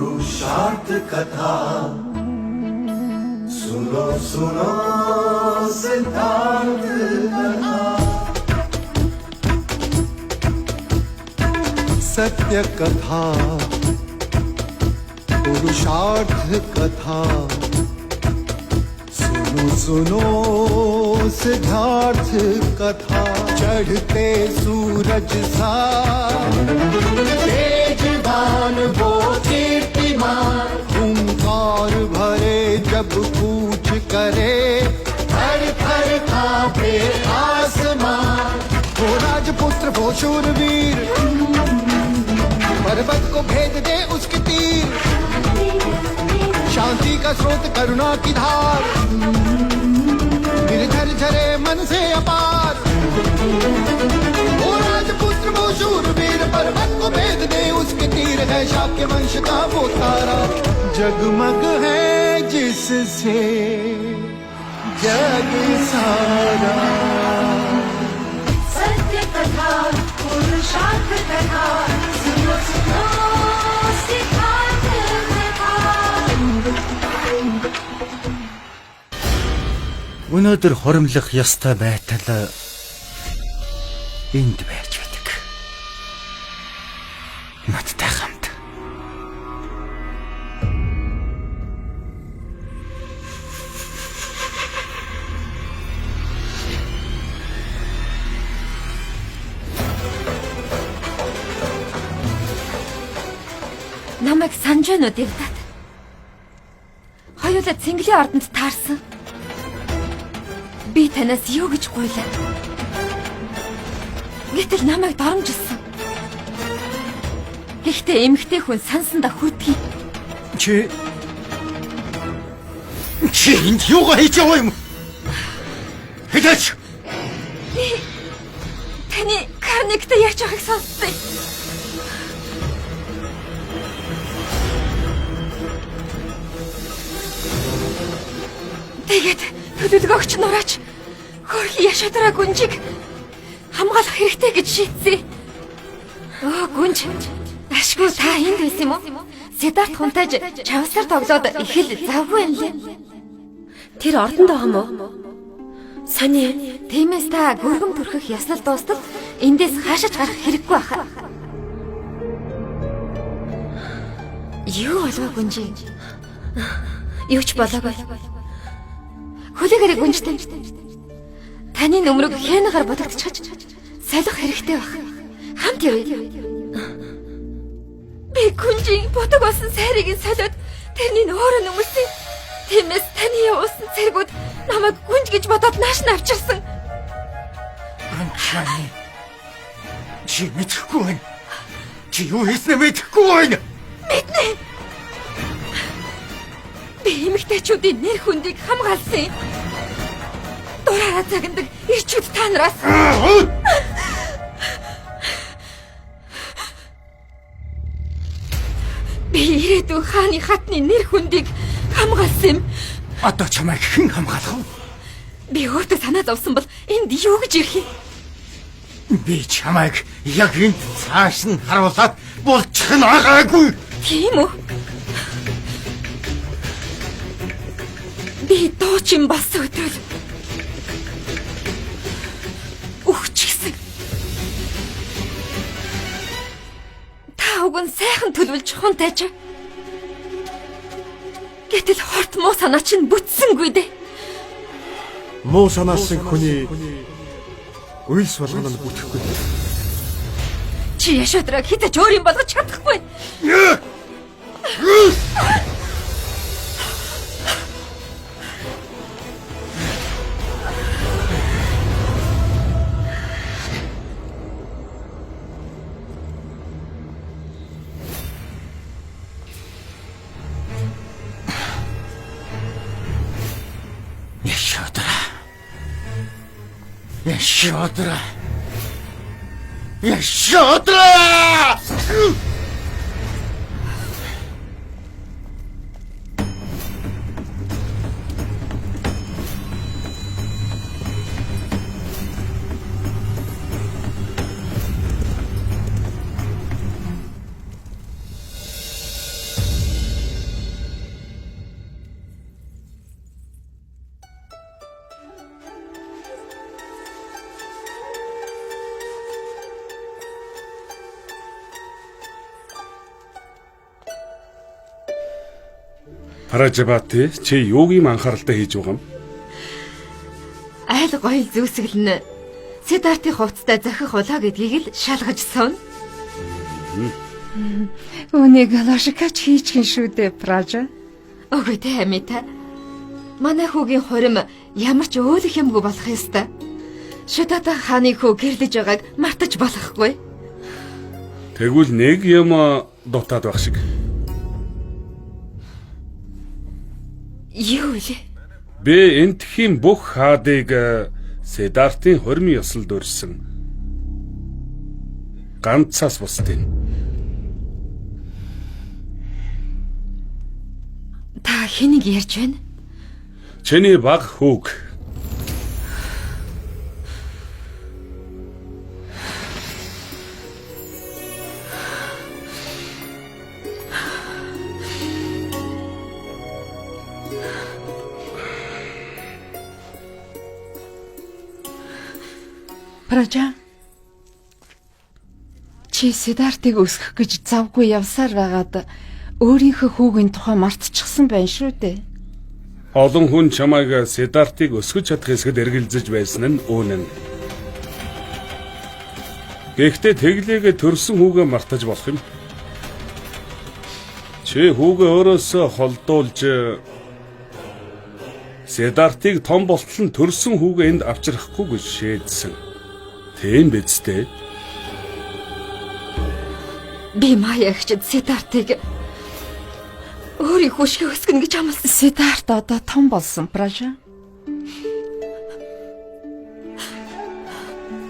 पुरुषार्थ कथा सुनो सुनो सिद्धार्थ कथा सत्य कथा पुरुषार्थ कथा सुनो सुनो सिद्धार्थ कथा चढ़ते सूरज सा तेजवान वो कीर्तिमान हुंकार भरे जब कूच करे थर थर कांपे आसमान वो राजपुत्र वो शूरवीर पर्वत को भेद दे उसके तीर शांति का स्रोत करुणा की धार निर्झर झरे मन से अपार वो राजपुत्र वो शूरवीर पर्वत को भेद दे उसके तीर है शाक्य वंश का वो तारा जगमग है जिससे जग सारा सत्य कथा पुरुषार्थ कथा सुनो सुनो सिद्धार्थ कथा Өнөөдөр хоримлох ёстой байтал энд байж байдаг. Надтай хамт. Намайг санаж байна уу Дэвдад? Хоёулаа Цэнгэлийн ордонд таарсан. Би танаас юу гэж гуйлаа. Гэтэл намайг доромжилсан. Гэхдээ эмэгтэй хүн сансандаа хүйтгий. Чи энд юугаа хийж байгаа юм? Хэдэж? Таны карниктай яаж байгааг сонссоо. Тэгээд төлөвлөгөөгч нураач хөрхи яшадраа гүнжиг хамгаалах хэрэгтэй гэж шийдсэн. Гүнж ашгүй та энд байсан юм уу? Сиддарт хунтаж чавсаар тоглоод их л завгүй юм лээ. Тэр ордонд байгаа юм уу? Сони, тиймээс та гүргэн төрхөх яснал дуустал эндээс хаашаач гарах хэрэггүй баха. Юу болов гүнжи? Юу ч болоогүй. Хүлээгээрэй гүнжтэй. Таны нөмрөг хянагаар бодогдчихж салах хэрэгтэй байх. Хамт явъя. Би гүнжийн бодог болсон сайрыг нь солиод тэрний өөрөө нөмөрсөн. Тиймээс таны явуулсан цэргүүд намайг гүнж гэж бодоод нааш нь авчирсан. Анчааны. Чи мэдхгүй байна. Чи юу хийснэ мэдхгүй байна. Мэднэ. Би эмэгтэйчүүдийн нэр хүндийг хамгаалсан. Дураараа загнадаг ирчүүд та нараас. Би ирээдүйн хааны хатны нэр хүндийг хамгаалсан юм. Одоо чамайг хэн хамгаалах вэ? Би өөртөө санаа зовсон бол энд юу гэж ирэх юм? Би чамайг яг энд цааш нь харуулад булчих нь агаагүй. Тийм үү? Би дуучин болсон өдрөл өгчихсэн. Та уг нь сайхан төлөвлөж хунтайж. Гэтэл хорт муу санаа чинь бүтсэнгүй дээ. муу санаасан хүний үйлс болгоно нь бүтэхгүй. Чи яшодраг хитэж өөр юм болгож чадахгүй. Яшодра. Яшодра! Прожабати чи юуг юм анхааралтай хийж байгаа юм? Айл гоёл зүүсгэлнэ. Сидартын хувцастай захих улаа гэдгийг л шалгаж сон. Үнийг лошикач хийчихэн шүү дээ, Пража. Үгүй дээ Амита. Манай хүүгийн хурим ямар ч өөлөх юмгүй болох ёстой. Шүдата хааны хүү гэрлэж байгааг мартаж болохгүй. Тэгвэл нэг юм дутаад байх шиг. Юу вэ? Би энтхийн бүх хаадыг Сидартын хормын ёслолд өрсөн. Ганцаас бусдын. Та хэнийг ярьж байна? Чиний баг хүүг. Пража. Чи Сидартыг өсгөх гэж завгүй явсаар байгаад өөрийнхөө хүүгийн тухай мартчихсан байна шүү дээ. Олон хүн чамайг Сидартыг өсгөж чадах хэсгэд эргэлзэж байсан нь үнэн. Гэхдээ тэглээгээ төрсөн хүүгээ мартаж болох юм. Чи хүүгээ өөрөөсөө холдуулж Сидартыг том болтол нь төрсөн хүүгээ энд авчрахгүй гэж шийдсэн. Тийм биз дээ. Би маягчд Сидартыг өөрийнхөө шиг өсгөнө гэж амласан. Сидарт одоо том болсон, Пража.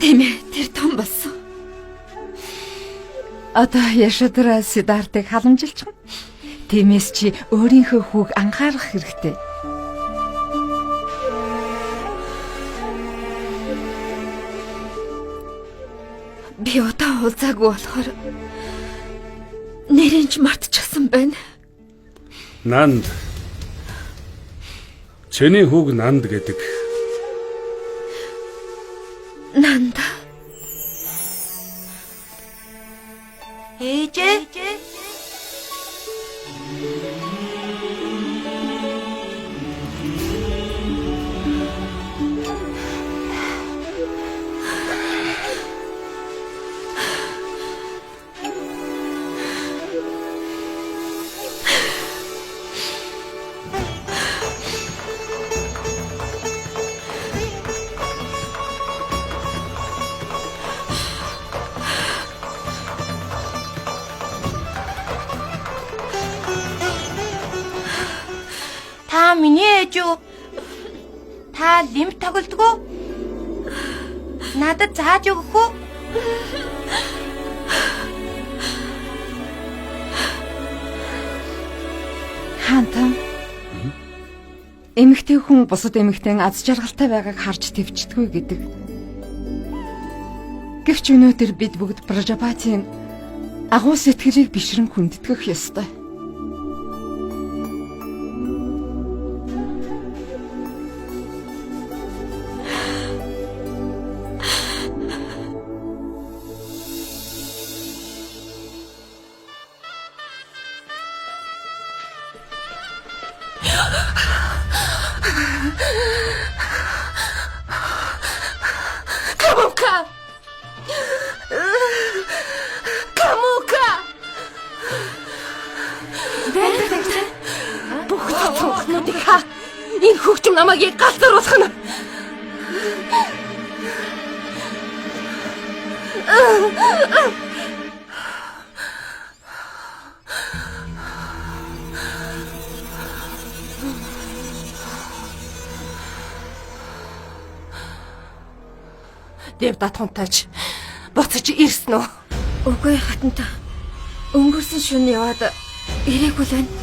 Тийм ээ, тэр том болсон. Одоо Яшодра Сидартыг халамжилж байна. Тиймээс чи өөрийнхөө хүүг анхаарах хэрэгтэй. Би удаан уулзаагүй болохоор нэрийг ч мартчихсан байна. Нанд. Чиний хүүг Нанд гэдэг. Нанд. ээжээ Та миний ээж үү? Та лимт тоглодог уу? Надад зааж өгөх үү? Хаантан. Эмэгтэй хүн бусад эмэгтэй аз жаргалтай байгааг харж твчдэггүй гэдэг. Гэвч өнөөдөр бид бүгд Прожабатийн агуу сэтгэлийг бишрэн хүндэтгэх ёстой. Энэ хөгжим намайг яг галзууруулах нь. Девдатхонтойч буцаж ирсэн үү? Үгүй хатанта. Өнгөрсөн шөнө яваад ирээгүй л байна.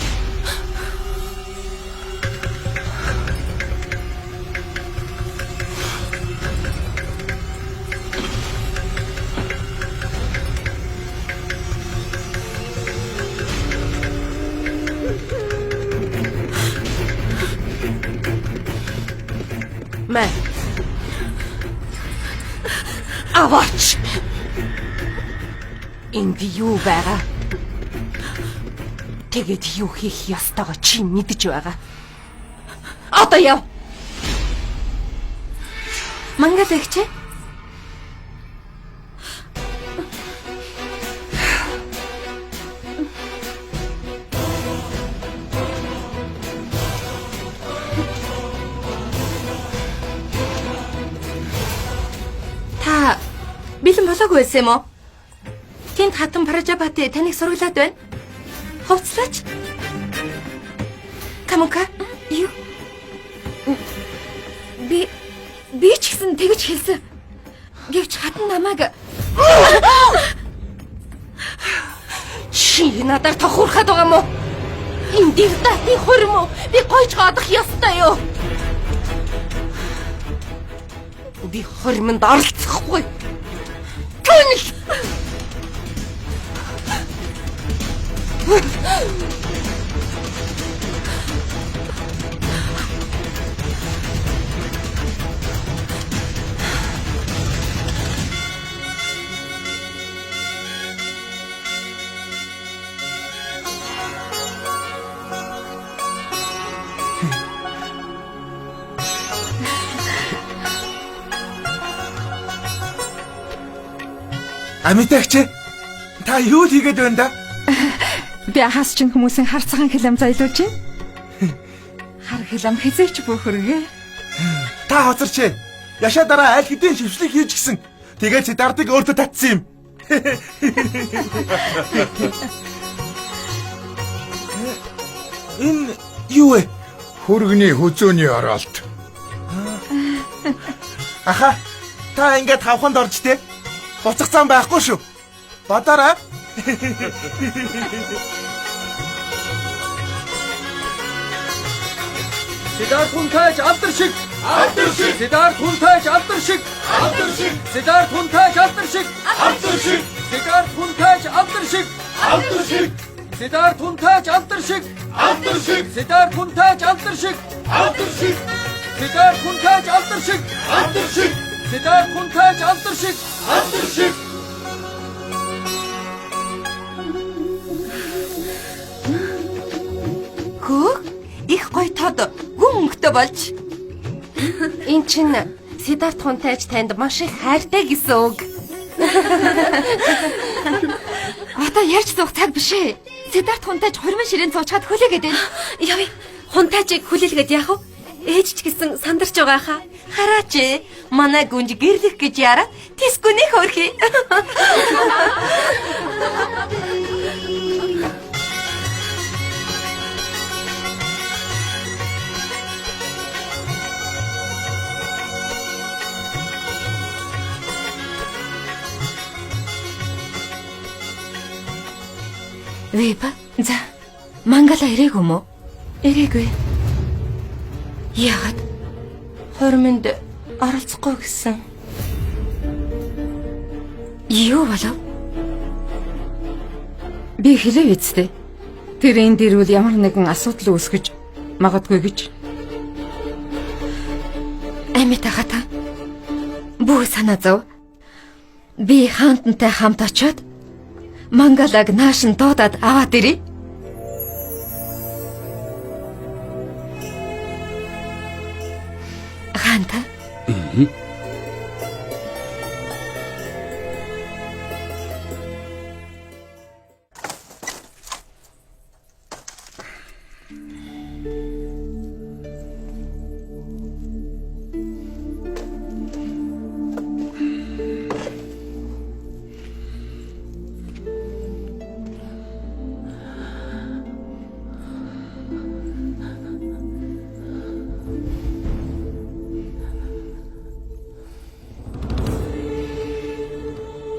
Мэ. Аваач. Энд юу байгаа? Тэгээд юу хийх ёстойгоо чи мэдэж байгаа. Одоо яв. Мангалагч. Та бэлэн болоогүй байсан юм уу? Тэнд хатан Паражабати таныг сураглаад байна. Хувцлаач. Камука, Юу? Би ч гэсэн тэгж хэлсэн. Гэвч хатан намайг чи надаар тохуурхаад байгаа мó? Энэ дивдатын хурим уу? Би гойж гадах ёстой юу? Би хоримонд оролцохгүй. Тэнх. Амитагч та юу л хийгээд байна да? Би хас чин хүмүүсийн хар цагаан хилэм зайлуулж байна. Хар хилэм хизээч бөхөргөө. Та хоцорч. Яшаа дараа аль хэдийн шившлэг хийж гисэн. Тэгээд Сидартыг өөртөө татсан юм. Энэ юу вэ? Хөргөний хөзөөний оролт. Аха. Та ингээд хавханд орж те. Буцах зам байхгүй шүү. Бодоорой. Siddharth Huntaj aldarshik. Aldarshik. Siddharth Huntaj aldarshik. Aldarshik. Siddharth Huntaj aldarshik. Aldarshik. Siddharth Huntaj aldarshik. Aldarshik. Siddharth Huntaj aldarshik. Aldarshik. Siddharth Huntaj aldarshik. Aldarshik. Siddharth Huntaj aldarshik. Aldarshik. Siddharth Huntaj aldarshik. Aldarshik. хөө их гоё тод гүн өнгөтэй болж. Эн чин Сиддарт Хунтайч танд маш их хайртай гэсэн үг. Одоо ярьж суух цаг биш ээ. Сиддарт Хунтайч хурмын ширээн цуучгаад хүлээгээд байна. Яви, Хунтайчийг хүлээлгээд яах вэ? Ээж ч гэсэн сандарч байгаа хаа. Хараач манай гүнж гэрлэх гэж яраад тисгүний хөрхий. Вэба, За, Мангала ирээгүй мө? ирээгүй. Яагаад? Хормонд оролцохгүй гэсэн. Юу болов? Би хэлээ үсттэй. Тэр энэ дэрвэл ямар нэгэн асуудал үүсгэж магадгүй гэж. Амита хата. Бүү санаа зов. Би хаантантай хамт очиод Мангалаг наашин дуудаад аваад ирээ. Хаанта?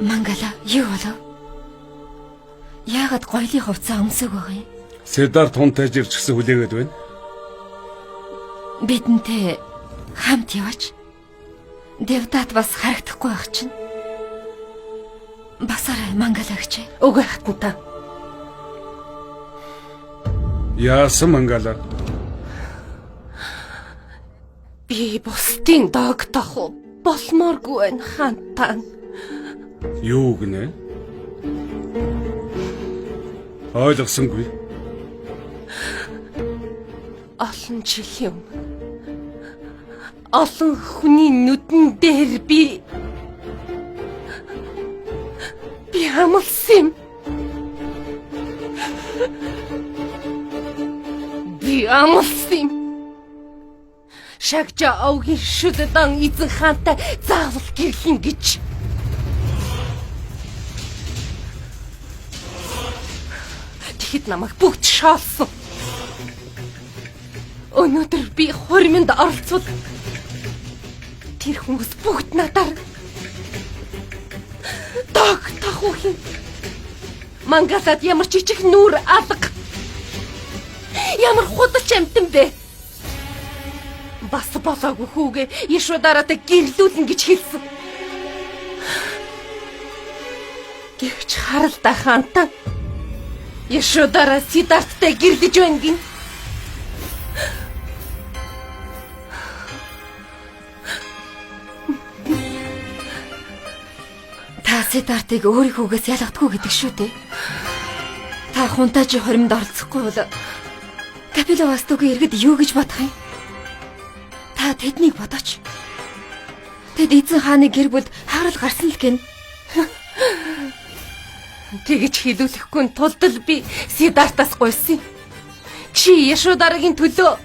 Мангала юу болов? Яагаад гоёлын хувцас өмсөг байгаа юм? Сиддарт Хунтайж ирж гисэн хүлээгээд байна. Бидэнтэй хамт яваач. Девдат бас харагдахгүй байх чинь. Басараа Мангалагч. Үгүй хатанта. Яасан Мангала? Би бусдын догтох болмооргүй байна хаантаа. Юу гинэ? Ойлгосонгүй. Олон жилийн өмнө олон хүний нүдэн дээр би амлсан юм. Би амлсан юм. Шагжа аугийн шүдэдан эзэн хаантай заавал гэрлэн гэж. Тэгэхэд намайг бүгд шаалсан. Өнөөдөр би хуримд оролцоод тэр хүмүүс бүгд надаар дог тахуухийн мангалаад ямар жижиг нүур алга ямар худалч амтан бэ? Бас болоогүй хүүгээ Ишудараатай гэрлүүлнэ гэж хэлсэн. Гэвч харалтай хаантаа Ишудараа Сидарттай гэрлэж байна гин. Та Сидартыг өөрийнхөөс ялгадаггүй гэдэг шүү дээ. Та хунтаажи хоримд оролцохгүй бол Капиловастугийн иргэд юу гэж бодох юм? Та тэднийг бодооч. Тэд эзэн хааны гэр бүлд хаарал гарсан л гин. Тэгэж хэлүүлэхгүй тулд л би Сидартаас гуйсан. Чи Ишударагийн төлөө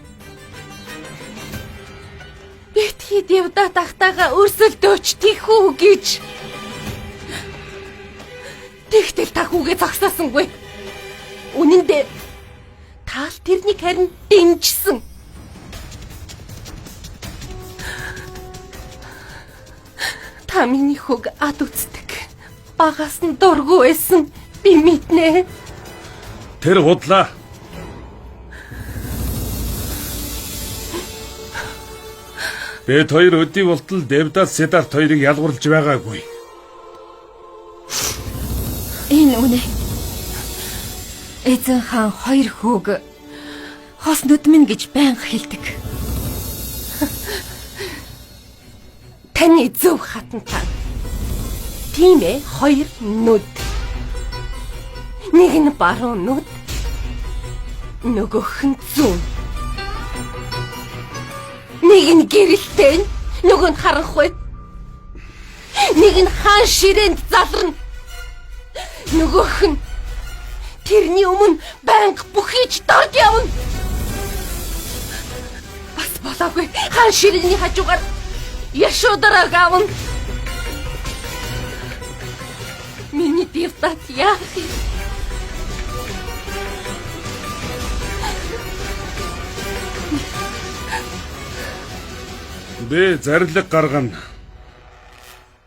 битгий Девдат ахтайгаа өрсөлдөөч тийхүү гэж. Тэгтэл та хүүгээ зогсоосонгүй. Үнэн дээр таал тэрнийг харин дэмжсэн. Та миний хүүг ад үздэг. Багаас нь дургүй байсан. Би мэднэ. Тэр худлаа. Бид хоёр өдий болтол Девдат Сидарт хоёрыг ялгуурлаж байгаагүй. Энэ үнэ. Эзэн хаан хоёр хүүг хос нүдмэн гэж байнга хэлдэг. Таны зөв хатантай. Тийм ээ, хоёр нүд. Нэг нь баруун нүд, нөгөөх нь зүүн. Нэг нь гэрэлтэй, нөгөө нь харанхуй. Нэг нь хаан ширээнд залрна. Нөгөөх нь тэрний өмнө банк бүхийж дорд явна. Бас болоогүй. Хаан ширээний хажуугаар Ишудараа гавна. Миний Девдат яах юм? Би зарлиг гаргана.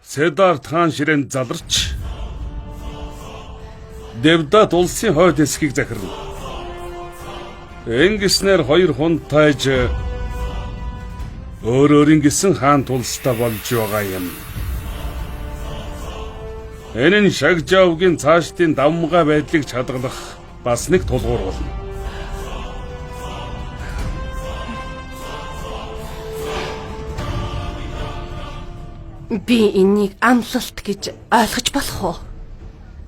Сидарт хаан ширээнд заларч Девдат улсын хойд хэсгийг захирна. Ингэснээр хоёр хунтайж өөрийн гисэн хаан тулстай болж байгаа юм. Энэ нь Шагжаавгийн цаашдын давмгай байдлыг чадгалах бас нэг тулгуур болно. Би энийг амлалт гэж ойлгож болох уу?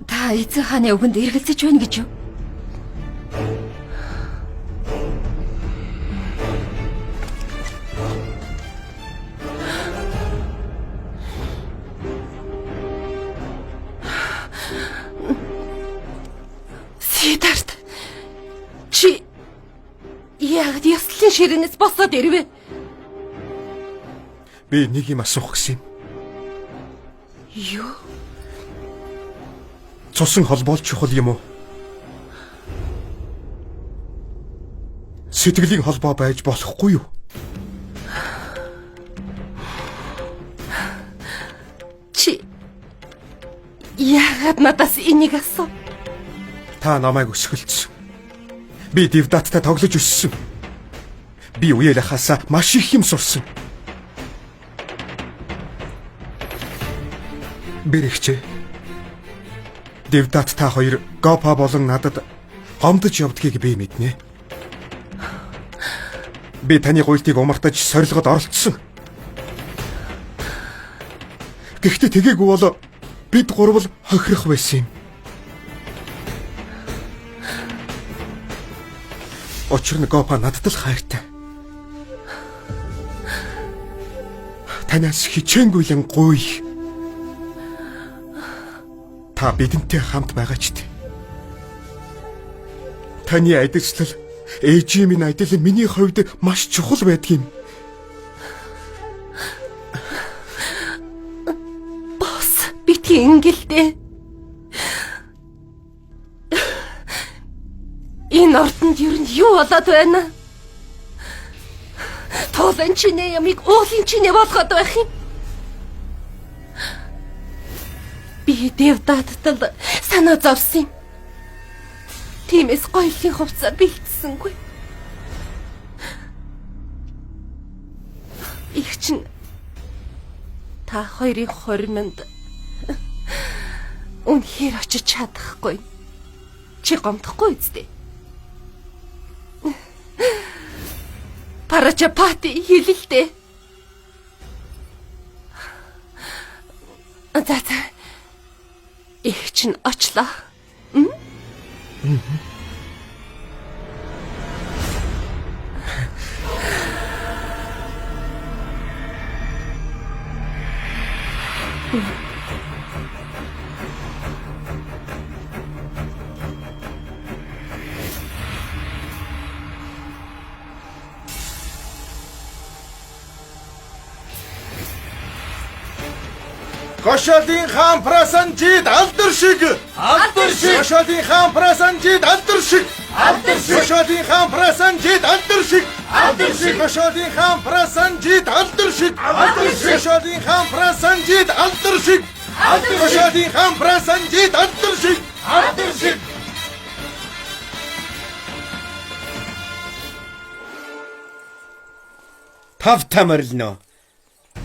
Та эзэн хааны үгэнд эргэлзэж байна гэж юу? Сидарт. Чи яг яслын ширээнээс босоод ирвэ. Би нэг юм асуух гэсэн юм. Юу? Цусан холбоол чухал юм уу? Сэтгэлийн холбоо байж болохгүй юу? Чи яагаад надаас энийг асуу? Та намайг өсгөлцсөн. Би Девдаттай тоглож өссөн. Би үеэлахаасаа маш их юм сурсан. Бэрэгчээ. Девдат та хоёр Гопа болон надад гомдож явдгийг би мэднэ. Би таны гуйлтыг умартаж сорилгод оролцсон. Гэхдээ тэгээгүй бол бид гурвал хохирох байсан юм. Учир нь Гопа надад л хайртай. Танаас хичээнгүйлэн гуй. Та бидэнтэй хамт байгаа ч дээ. Таны айдчлал, ээжийн минь айдал миний хувьд маш чухал байдгийн. Босс, битгий ингэлдээ. Энэ ордонд юу болоод байна? Туулан чинээ ямиг уулын чинээ болгоод байх юм. Би Девдаттал санаа зовсон юм. Тиймээс гоёлын хувцас бэлдсэнгүй. Их чинь та хоёрын хоримонд үнэхээр очиж чадахгүй. Чи гомдохгүй үстэй. Парачапати хэлэлтэй. За. Их чинь очлоо. Гошолын хаан Прасанжид алдар шиг. Гошолын хаан Прасанжид алдар шиг. Гошолын хаан Прасанжид алдар шиг. Гошолын хаан Прасанжид алдар шиг. Гошолын хаан Прасанжид алдар шиг. Гошолын хаан Прасанжид алдар шиг. Тав тамарлно.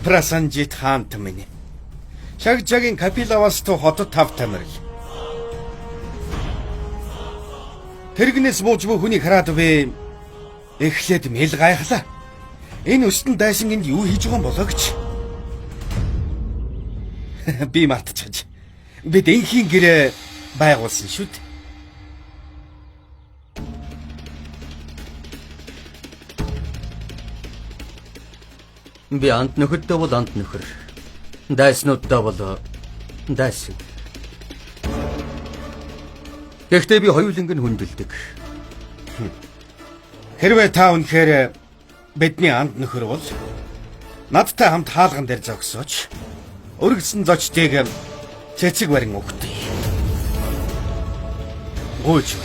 Прасанжид хаант минь. Шагжагийн Капилавасту хотод тав тамирал. Тэргнээс бууж буй хүний хараад вэ? Эхлээд мэл гайхлаа. Энэ өстөн дайсан энд юу хийж байгаа юм болоо гэж. Би мартчихж. Бид энхийн гэрээ байгуулсан шүү дээ. Би ант нөхөдтэй бол ант нөхөр. Дайснуудтай бол дайсан. Гэхдээ би хоёуланг нь хүндэлдэг. Хэрвээ та үнэхээр бидний анд нөхөр бол надтай хамт хаалган дээр зогсооч. Өргөсөн зочдыг цэцэг барин өгтөе. Гүйж.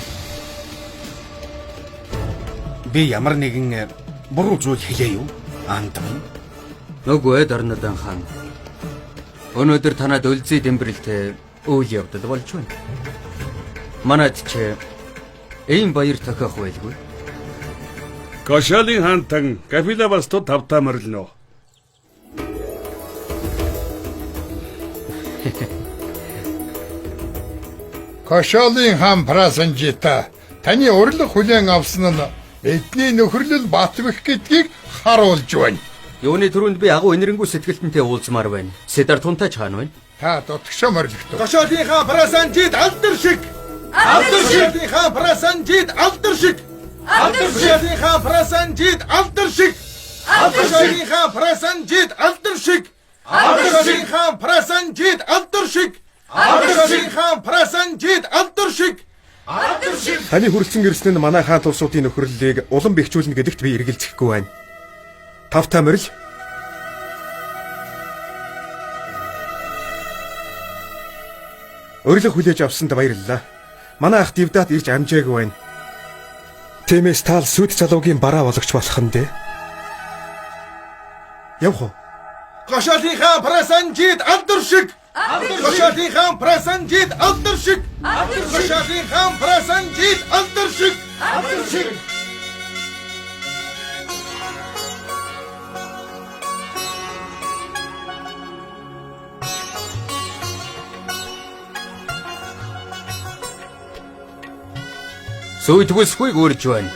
Би ямар нэгэн буруу зүйл хэлээ юу? Анд минь. Нөгөө Дарнадан хаан. Өнөөдөр танад үлзий дэмбэрэлтэй үйл явдал болж байна. Манайд ч ийм баяр тохиох байлгүй. Гошолын хаантан Капилавасту тавтаа морилно. Гошолын хаан Прасанжита таны урлаг хүлээн авсан нь эдний нөхөрлөл батвих гэдгийг харуулж байна. Юуны түрүүнд би агуу энэрэнгүй сэтгэлтэнтэй уулзмаар байна. Сидартхунтай хаан байна. Та дутгшаа морилготой. Гошолын хаан Прасанжид алдар шиг. Гошолын хаан Прасанжид алдар шиг. Гошолын хаан Прасанжид алдар шиг. Гошолын хаан Прасанжид алдар шиг. Гошолын хаан Прасанжид алдар шиг. Гошолын хаан Прасанжид алдар шиг. Таны хүрэлцэн ирсэн нь манай хаан тусуудын нөхөрлөлийг улам бэхжүүлнэ гэдэгт би эргэлзэхгүй байна. Тавтаа морил. Өрлөг хүлээж авсанд баярлалаа. Манай ах Девдат ирж амжаагүй байна. Тиймээс таал сүд залуугийн бараа болгоч болох нь дээ. Явах уу? Гошолын хаан Прасанжид алдар шиг. Гошолын хаан Прасанжид алдар шиг. Гошолын хаан Прасанжид алдар шиг. Сүйдгүсгүй гүрж байна.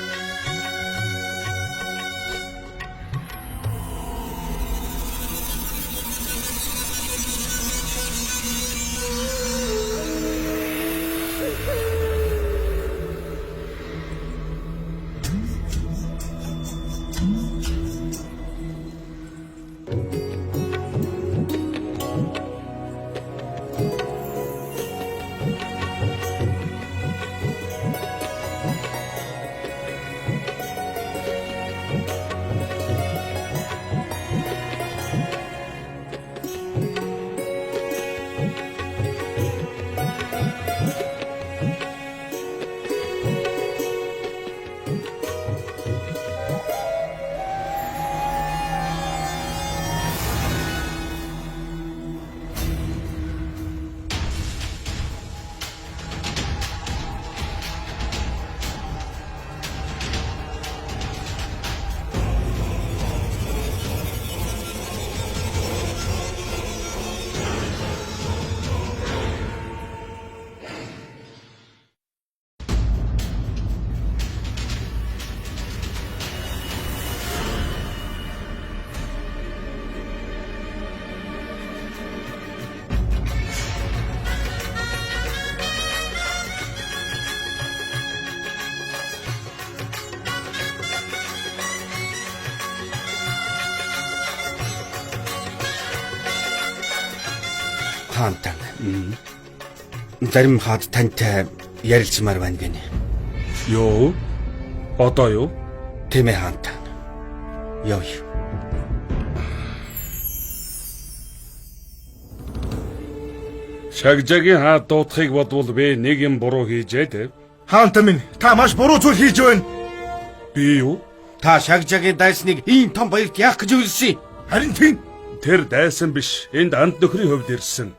Хаантан. Зарим хаад тантай ярилцмаар байна гинэ. Юу? Одоо юу? Тийм ээ хаантан. Яв. Шагжагийн хаад дуутахыг бодвол би нэг юм буруу хийжээ те. Хаантан минь та маш буруу зүйл хийж байна. Би юу? Та Шагжагийн дайсныг ийм том баярт яах гэж үйлсэн? Харин тийм. Тэр дайсан биш. Энд анд нөхрийн хувьд ирсэн.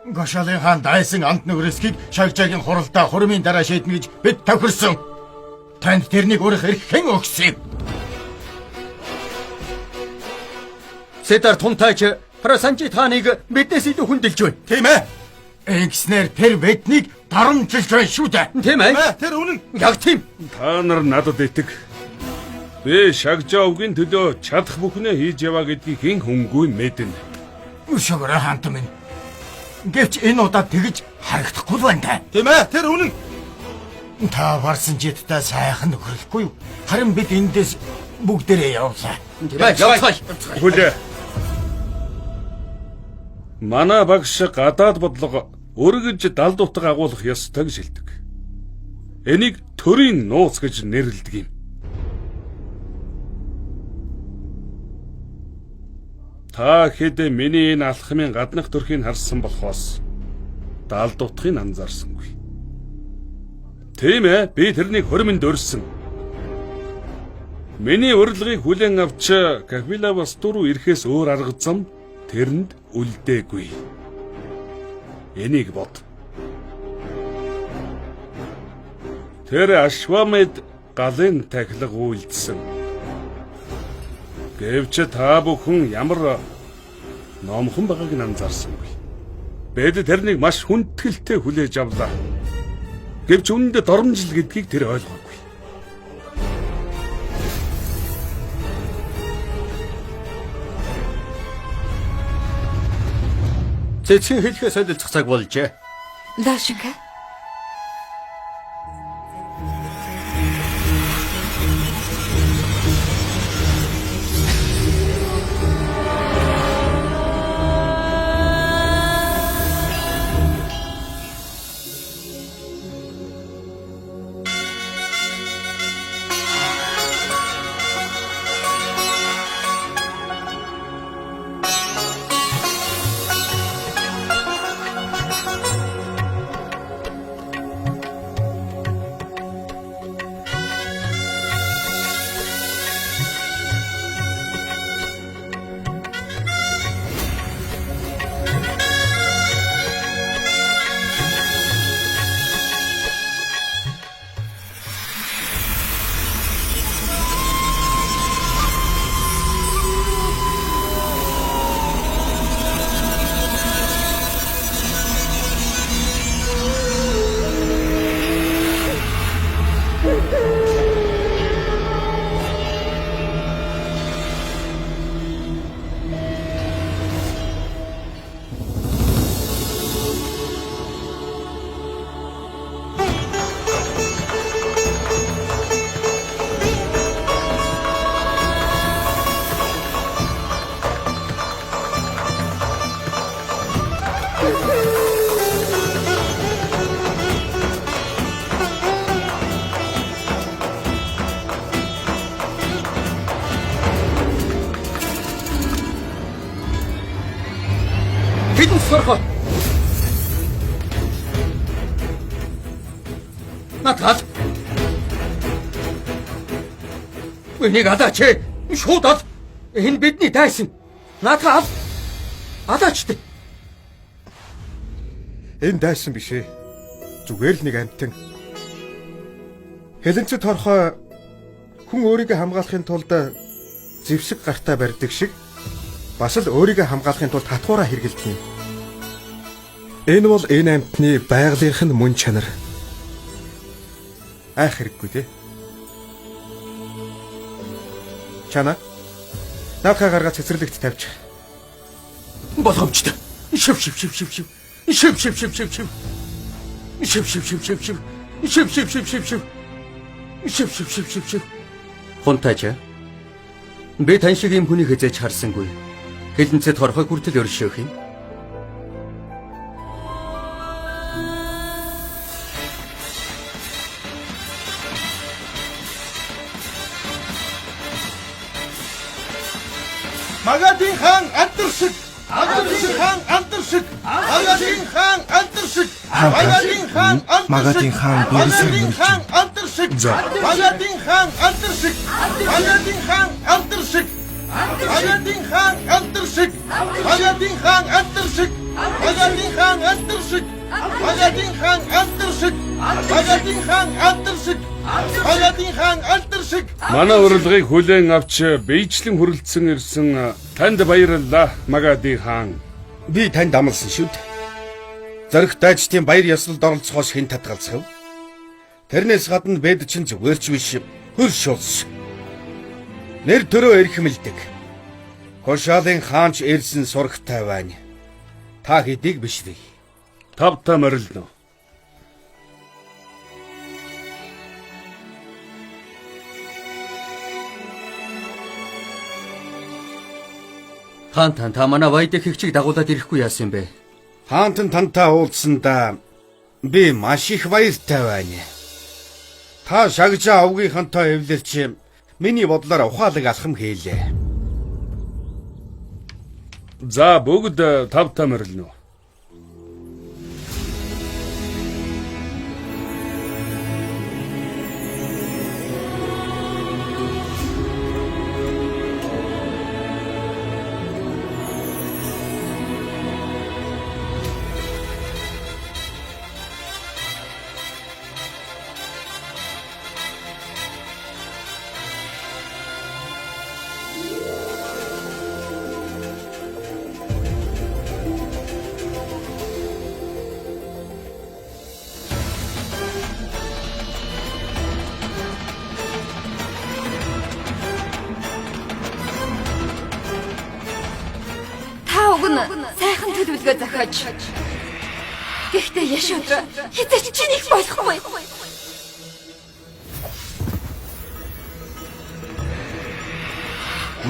Гошалын хаан дайсан амт нүгрэсгийг Шагжагийн хуралдаа хурмын дараа шийднэ гэж бид тохирсон. Танд тэрнийг өрөх эрх хэн өгсөн? Седар Тунтайч Прасанжит хааныг биднээс илүү хүндэлж байна. Тийм ээ. Ингэснээр тэр биднийг дарамжилж байна шүү дээ. Тийм ээ. Тэр үнэн. Яг тийм. Та нар надад итэг. Би Шагжаа өвгийн төлөө чадах бүхнээ хийж яваа гэдгийг хэн хүнгүй мэднэ. Өшөөрэ хаант минь. Гэвч энэ удаа тэгж харагдахгүй байна та. Тийм ээ, тэр үнэн. Та варсан життэй сайхан нөхөрлөхгүй юу? Харин бид эндээс бүгдээрээ явлаа. Тийм ээ, явцгаая. Хүлээ. Манай багш гадаад бодлого өргөж далдуутаг агуулах ёстой гэж хэлдэг. Энийг төрийн нууц гэж нэрлэдэг юм. Та хэд миний энэ алхмын гаднах төрхийг харсан болохоос далдуутахыг анзаарсангүй. Тийм ээ, би тэрнийг хөрмөнд өрсөн. Миний урилгыг хүлээн авч Капилавас дөрөв ирэхээс өөр арга зам тэрэнд үлдээгүй. Энийг бод. Тэр Ашвамед галын тахилга үйлдсэн. Гэвч та бүхэн ямар номхон байгааг нь анзаарсангүй. Бид тэрнийг маш хүндэтгэлтэй хүлээж авлаа. Гэвч үүндээ доромжил гэдгийг тэр ойлгоогүй. Цэцгийн хэлхээс солилцох цаг болжээ. Дашика. Хідэн сорхоо. Натгал. Үнийг адаач. Шуудад. Энэ бидний дайсан. Натгал. Адаач. Энэ дайсан биш ээ. Зүгээр л нэг амтэн. Хелэнцэд хорхоо хүн өөрийгөө хамгаалахын тулд зэвсэг гартаа барьдаг шиг бас л өөрийгөө хамгаалахын тулд татвараа хэрэгэлдэг юм. Энэ бол энэ амтны байгалийнх нь мөн чанар. Айх хэрэггүй дээ. Чана. Наадхаа гаргаад цэцэрлэгт тавьчих. Болгоомжтой. Шив. Хунтаача. Би тань шиг юм хүнийг хязгаарч харсангүй. Хилэнцэд хорхой хүртэл өршөөх юм. Магадын хаан алдаршиг. Алдаршиг хаан алдаршиг. Магадын хаан алдаршиг. Магадын хаан алдаршиг. Магадын хаан Магадын хаан алдаршиг. Магадын хаан алдаршиг. Магадын хаан алдаршиг. Магадын хаан алдаршиг. Магадын хаан алдаршиг. Магадын хаан алдаршиг. Магадын хаан алдаршиг. Магадын хаан алдаршиг. Магадын хаан алдаршиг. Манай урилгыг хүлээн авч биечлэн хүрэлцэн ирсэн танд баярлалаа Магадын хаан. Би танд амласан шүү дээ. Зориг дайчдын баяр ёслолд оролцохоос хэн татгалзав? Тэрнээс гадна бэд чинь зүгээрч биш хөрш улс. Нэр төрөө эрхэмлдэг. Хошаалын хаанч ирсэн сурагтай байна. Та хэдийг бишрий. Тавтаа морилно. Хаан та манай Вайдах хэгчийг дагуулад ирэхгүй яасан юм бэ? Хаантан тантай уулзсандаа би маш их баяртай байна. Та шагжаа авгийнхантай эвлэрч миний бодлоор ухаалаг алхам хийлээ. За бүгд тавтаа морилно. Сайхан төлөвлөгөө зохиож. Гэхдээ яш өдрөө хизээч чинийг болохгүй.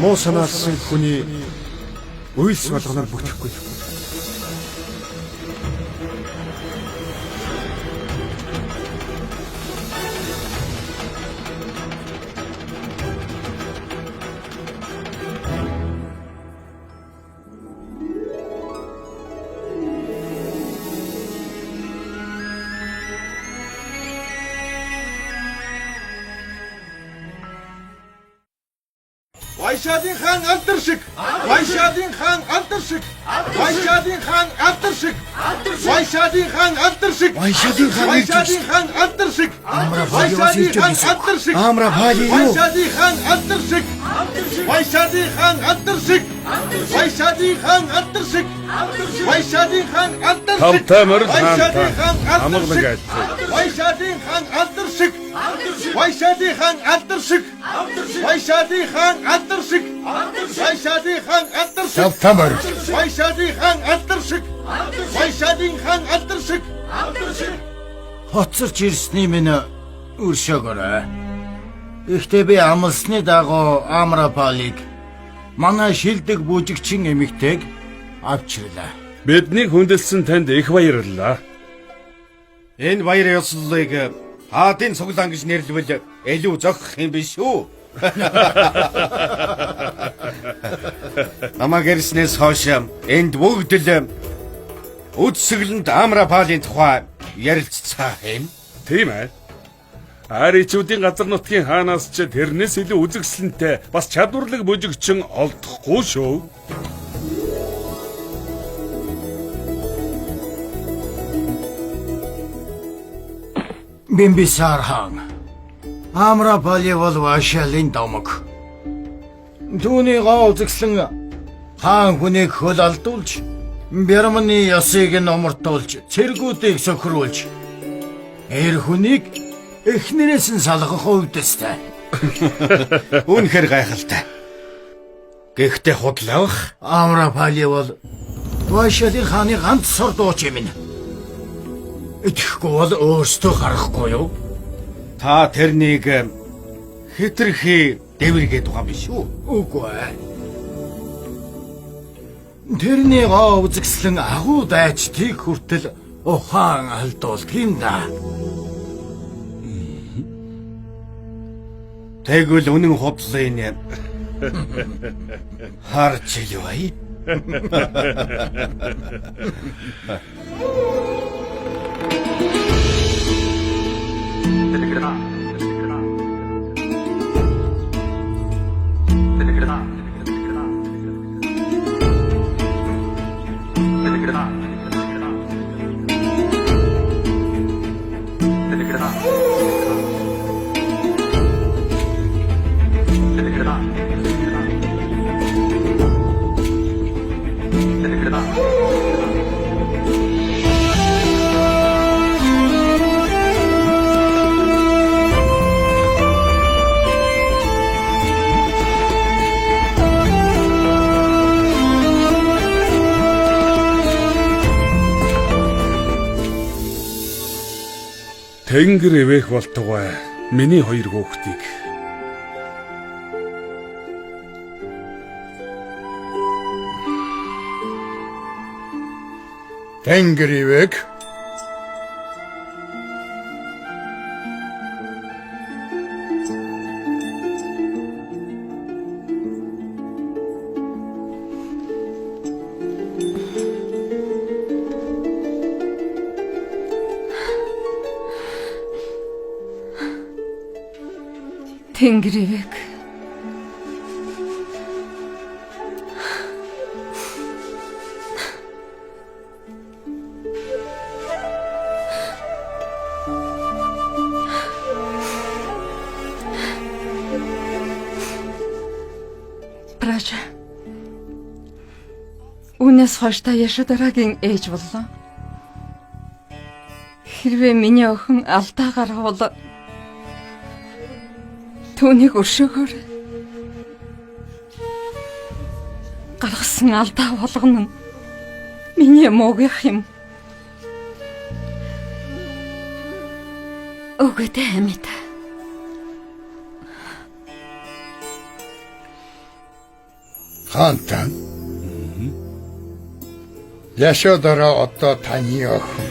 Муу санаалсан хүний үйлс болгоноор бүтэхгүй. Вайшадын хаан алдаршиг. Вайшадын хаан алдаршиг. Вайшадын хаан алдаршиг. Вайшадын хаан алдаршиг. Вайшадын хаан Вайшадын хаан алдаршиг. Вайшадын хаан алдаршиг. Амра бали юу? Вайшадын хаан алдаршиг. Вайшадын хаан алдаршиг. Вайшадын хаан алдаршиг. Вайшадын хаан алдаршиг. Тавтаа морил Вайшадын хаан хаан амгалаг алдаршиг. айд. Вайшадын хаан алдаршиг. Вайшадын хаан алдаршиг. Вайшадын хаан алдаршиг. Вайшадын хаан алдаршиг. Тавтамар. Вайшадын хаан алдаршиг. Вайшадын хаан алдаршиг. Хоцорч ирсний минь өршөөгөөрэй. Гэхдээ би амлсны дагуу Амрапалыг манай шилдэг бүжигчин эмэгтэйг авчирлаа. Бидний хүндэлсэн танд их баярлалаа. Энэ баяр ёслолыг хаадын цуглаан гэж нэрлэвэл илүү зохих юм биш үү? Намаг ирснээс хойш энд бүгд л үдсгэлэнд Амрапалын тухай ярилццаа юм. Тийм ээ. Аричуудын газар нутгийн хаанаас ч тэрнээс илүү үзэгсэлэнтэй бас чадварлаг бүжигчин олдохгүй шүү. Бимбисар хаан. Амрапали бол Вайшалын домог. Түүний гоо үзэгслэн хаан хүнийг хөл алдуулж, Бярманы ясыг номортуулж, цэргүүдийг сохируулж, эр хүнийг эхнэрээс нь салгах хувьдастай. Үнэхээр гайхалтай. Гэхдээ худлаах Амрапали бол Вайшалын хааны ганц сор дууч юм. Итгэхгүй бол өөрсдөө гарахгүй юу? та тэрнийг хитрхи дэвэргээд байгаа юм биш үү? Үгүй ээ. Тэрний гоо үзэгслэн агуу дайчдыг хүртэл ухаан алдуулдаг юм да. Тэгвэл үнэн худлын Харж илвэ. Тэнгэр эвэх болтугай миний хоёр хүүхдийг Тэнгэр ивэг Тэнгэрийг Праша. Үнэс хойш та Яшадарагийн ээж боллоо. Хэрвээ миний охин алдаа гаргавал түүнийг өршөөгөр. Гаргасан алдаа болгоно нь миний муугийнх юм. Өгөөдөө амита. Хантан. Яшодара одоо таны охин.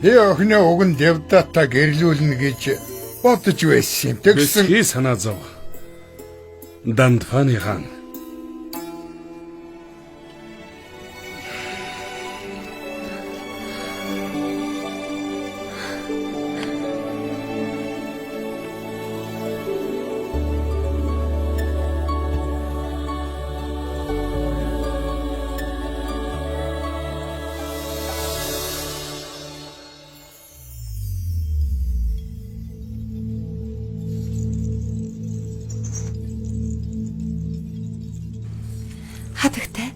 Би охины уг нь Девдата гэрлүүлнэ гэж бодож байсан юм. Тэгсэн Бэлхий санаа зов. Дандфаны хаан. Хатагтай.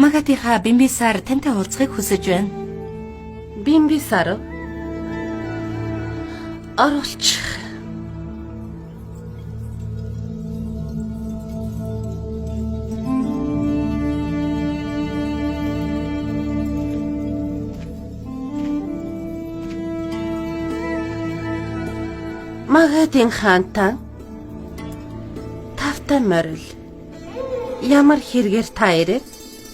Магадийнхаа Бимбисаар тантай уулзахыг хүсэж байна. Бимбисар оруулчих. Магадын хаантан тавтай морил. Ямар хэрэгээр та ирээ?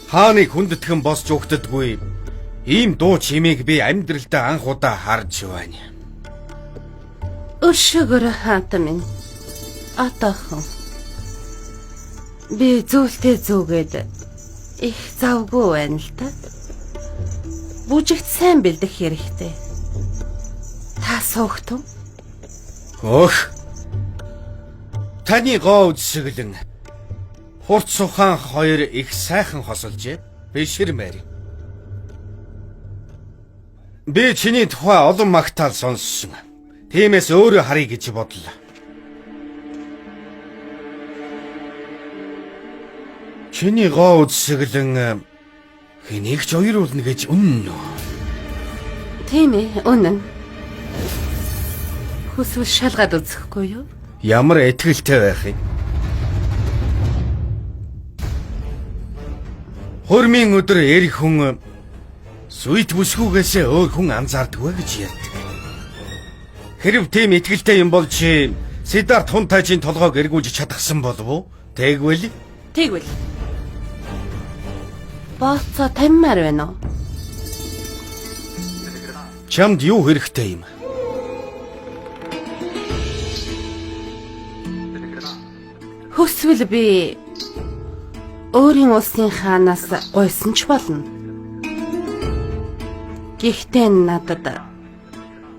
Хааныг хүндэтгэн босч өгдөггүй. Ийм дуу чимээг би амьдралдаа анх удаа харж байна. Өршөөгөр хаантан минь. Атахан. Би зүйлтэй зүгээд их завгүй байна л да. Бүжигт сайн бэлдэх хэрэгтэй. Та суугтун. Өх. Таны гоо үзсгэлэн Хурц Сухан хоёр их сайхан хосолжээ. Бишэр мэри. Би чиний тухай олон магтаал сонссон. Тиймээс өөрөө харъя гэж бодлоо. Чиний гоо үзсгэлэн хэнийг ч оёруулна гэж үнэн үү? Тийм ээ, үнэн. Хүсвэл шалгаад үзэхгүй юу? Ямар этгэлтэй байх юм? Хормын өдөр эрх хүн сүйт бүсгүйгээсээ өөр хүн анзаардаггүй гэж ярьдаг. Хэрв тийм итгэлтэй юм бол чи Сидарт Хунтажийн толгойг эргүүлж чадахсан болов уу? Тэгвэл Бооцоо таммаар байна уу? чамд юу хэрэгтэй юм? Хүсвэл би өөрийн улсын хаанаас гойсон ч болно. Гэхдээ надад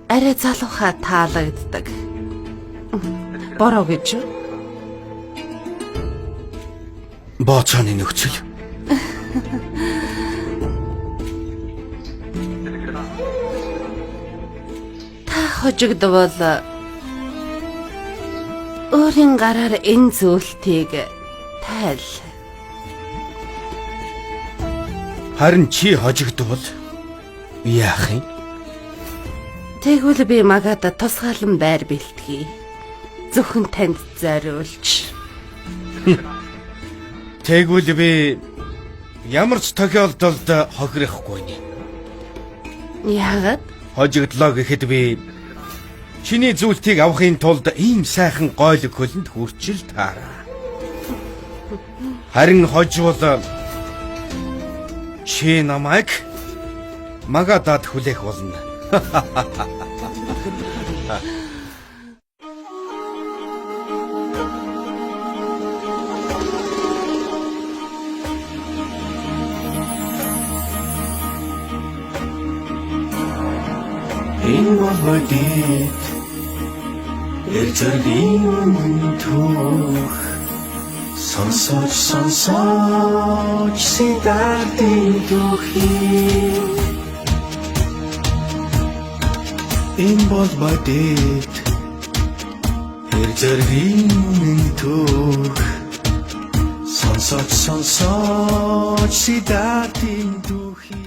арай залуухай таалагддаг. Бороо гэж. Бооцооны нөхцөл. Та хожигдвол өөрийн гараар энэ зүйлтийг тайл. Харин чи хожигдвол яах юм? Тэгвэл би магад тусгаалan байр бэлтгэе. Зөвхөн танд зориулж. Тэгвэл би ямар ч тохиолдолд хохирохгүй нэ. Яагаад? Хожигдлоо гэхэд би чиний зүйлтийг авахын тулд ийм сайхан гойлог хөлөнд хүрчил таараа. Харин хожвол чи намайг магадад хүлээх болно. Энэ бол бодит эрзэргийн түүх сонсож сидартын түүхий Энэ бол бодит эрзэргийн түүх сонсож сидартын түүхий